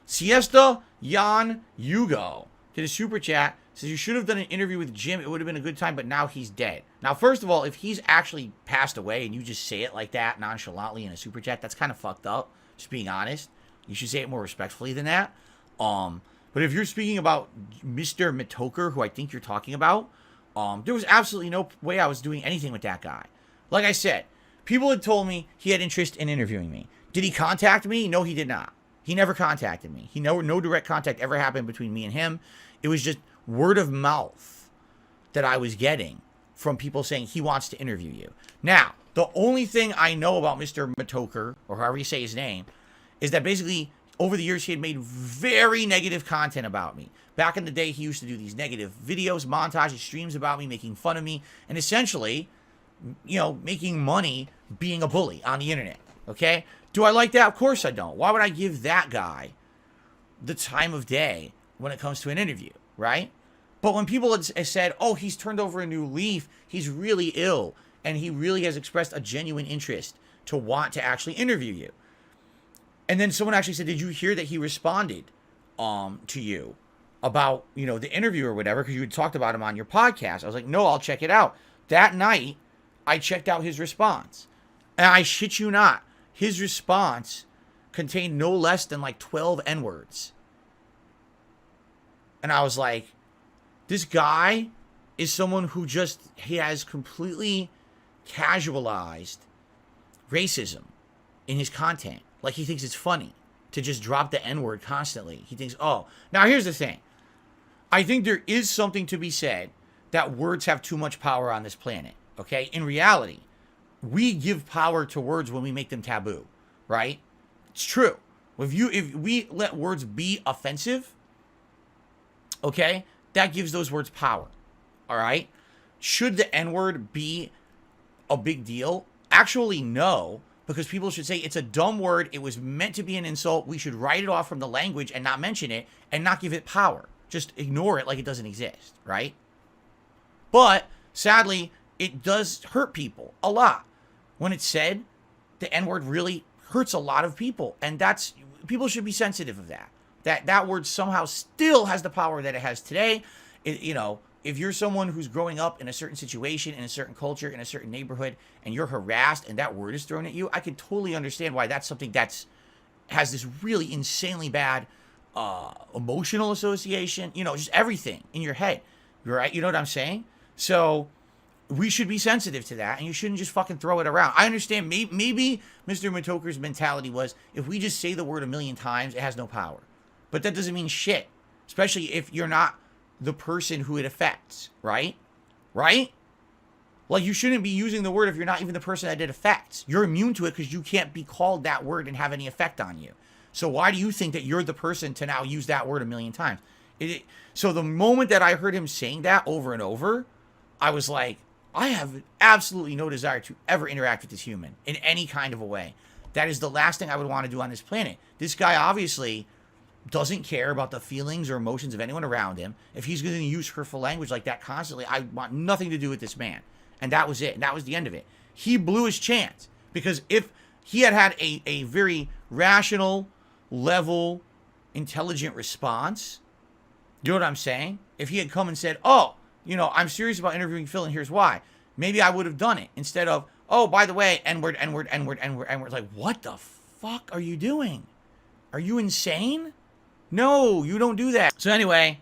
Siesta Jan Hugo did a super chat. Says you should have done an interview with Jim. It would have been a good time, but now he's dead. Now, first of all, if he's actually passed away and you just say it like that nonchalantly in a super chat, that's kind of fucked up. Just being honest. You should say it more respectfully than that. But if you're speaking about Mister Metokur, who I think you're talking about, there was absolutely no way I was doing anything with that guy. Like I said, people had told me he had interest in interviewing me. Did he contact me? No, he did not. He never contacted me. No direct contact ever happened between me and him. It was just word of mouth that I was getting from people saying he wants to interview you. Now, the only thing I know about Mister Metokur, or however you say his name, is that basically over the years he had made very negative content about me. Back in the day, he used to do these negative videos, montages, streams about me, making fun of me, and essentially, making money being a bully on the internet. Okay? Do I like that? Of course I don't. Why would I give that guy the time of day when it comes to an interview, right? But when people had said, oh, he's turned over a new leaf, he's really ill, and he really has expressed a genuine interest to want to actually interview you. And then someone actually said, did you hear that he responded to you about, the interview or whatever, because you had talked about him on your podcast? I was like, no, I'll check it out. That night, I checked out his response. And I shit you not, his response contained no less than like 12 N-words. And I was like, this guy is someone who he has completely casualized racism in his content. Like, he thinks it's funny to just drop the N-word constantly. He thinks, oh. Now, here's the thing. I think there is something to be said that words have too much power on this planet, okay? In reality, we give power to words when we make them taboo, right? It's true. If we let words be offensive, okay, that gives those words power, all right? Should the N-word be a big deal? Actually, no. Because people should say it's a dumb word. It was meant to be an insult. We should write it off from the language and not mention it and not give it power. Just ignore it like it doesn't exist, right? But sadly, it does hurt people a lot. When it's said, the N-word really hurts a lot of people. And people should be sensitive of that. That word somehow still has the power that it has today. If you're someone who's growing up in a certain situation, in a certain culture, in a certain neighborhood, and you're harassed and that word is thrown at you, I can totally understand why that's something has this really insanely bad emotional association, just everything in your head, right? You know what I'm saying? So we should be sensitive to that, and you shouldn't just fucking throw it around. I understand maybe Mr. Metokur's mentality was, if we just say the word 1,000,000 times, it has no power. But that doesn't mean shit, especially if you're not the person who it affects, right? Right? Like, you shouldn't be using the word if you're not even the person that it affects. You're immune to it because you can't be called that word and have any effect on you. So why do you think that you're the person to now use that word 1,000,000 times? So the moment that I heard him saying that over and over, I was like, I have absolutely no desire to ever interact with this human in any kind of a way. That is the last thing I would want to do on this planet. This guy obviously doesn't care about the feelings or emotions of anyone around him. If he's going to use hurtful language like that constantly, I want nothing to do with this man. And that was it. And that was the end of it. He blew his chance. Because if he had a very rational, level, intelligent response, you know what I'm saying? If he had come and said, oh, I'm serious about interviewing Phil and here's why, maybe I would have done it. Instead of, oh, by the way, N-word, N-word, N-word, N-word, N-word. Like, what the fuck are you doing? Are you insane? No, you don't do that. So anyway,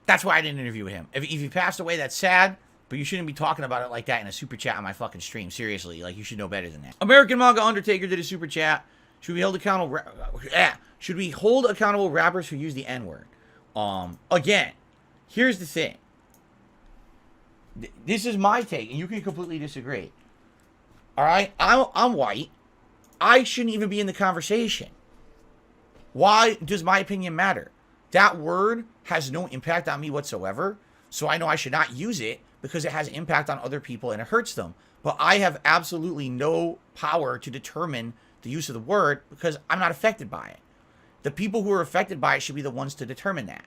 that's why I didn't interview him. If he passed away, that's sad, but you shouldn't be talking about it like that in a super chat on my fucking stream. Seriously, like, you should know better than that. American Manga Undertaker did a super chat. Should we hold accountable? Should we hold accountable rappers who use the N-word? Again, here's the thing. This is my take, and you can completely disagree. All right, I'm white. I shouldn't even be in the conversation. Why does my opinion matter? That word has no impact on me whatsoever, so I know I should not use it because it has impact on other people and it hurts them. But I have absolutely no power to determine the use of the word because I'm not affected by it. The people who are affected by it should be the ones to determine that.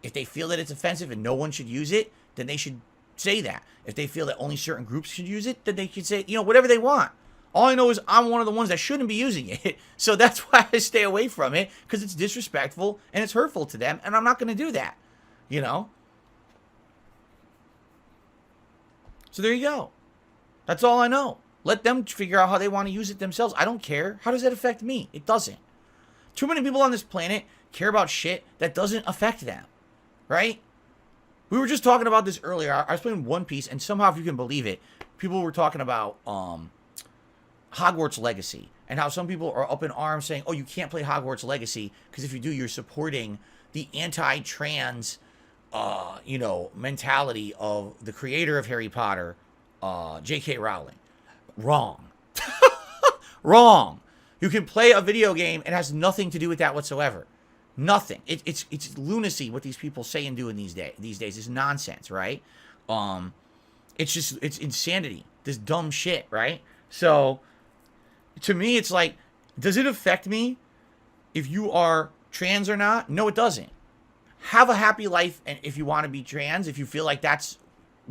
If they feel that it's offensive and no one should use it, then they should say that. If they feel that only certain groups should use it, then they should say, whatever they want. All I know is I'm one of the ones that shouldn't be using it. So that's why I stay away from it, because it's disrespectful and it's hurtful to them, and I'm not going to do that. You know? So there you go. That's all I know. Let them figure out how they want to use it themselves. I don't care. How does that affect me? It doesn't. Too many people on this planet care about shit that doesn't affect them. Right? We were just talking about this earlier. I was playing One Piece, and somehow, if you can believe it, people were talking about Hogwarts Legacy, and how some people are up in arms saying, oh, you can't play Hogwarts Legacy, because if you do, you're supporting the anti-trans, mentality of the creator of Harry Potter, J.K. Rowling. Wrong. Wrong. You can play a video game. It has nothing to do with that whatsoever. Nothing. It's lunacy what these people say and do in these days. It's nonsense, right? It's insanity. This dumb shit, right? So, to me, it's like, does it affect me if you are trans or not? No, it doesn't. Have a happy life, and if you want to be trans, if you feel like that's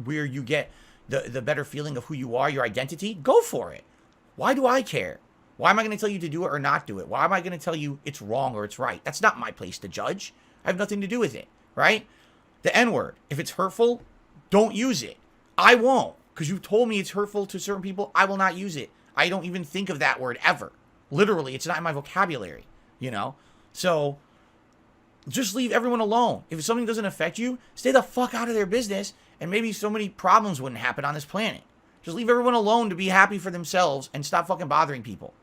where you get the better feeling of who you are, your identity, go for it. Why do I care? Why am I going to tell you to do it or not do it? Why am I going to tell you it's wrong or it's right? That's not my place to judge. I have nothing to do with it, right? The N-word, if it's hurtful, don't use it. I won't, because you told me it's hurtful to certain people. I will not use it. I don't even think of that word ever. Literally, it's not in my vocabulary, So, just leave everyone alone. If something doesn't affect you, stay the fuck out of their business, and maybe so many problems wouldn't happen on this planet. Just leave everyone alone to be happy for themselves and stop fucking bothering people.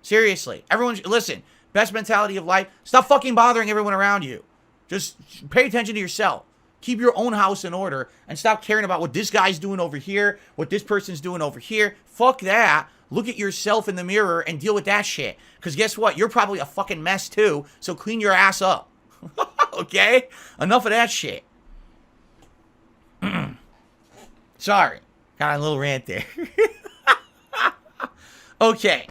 Seriously. Listen, best mentality of life, stop fucking bothering everyone around you. Just pay attention to yourself. Keep your own house in order and stop caring about what this guy's doing over here, what this person's doing over here. Fuck that. Look at yourself in the mirror and deal with that shit. Because guess what? You're probably a fucking mess too, so clean your ass up. Okay? Enough of that shit. Sorry. Got a little rant there. Okay.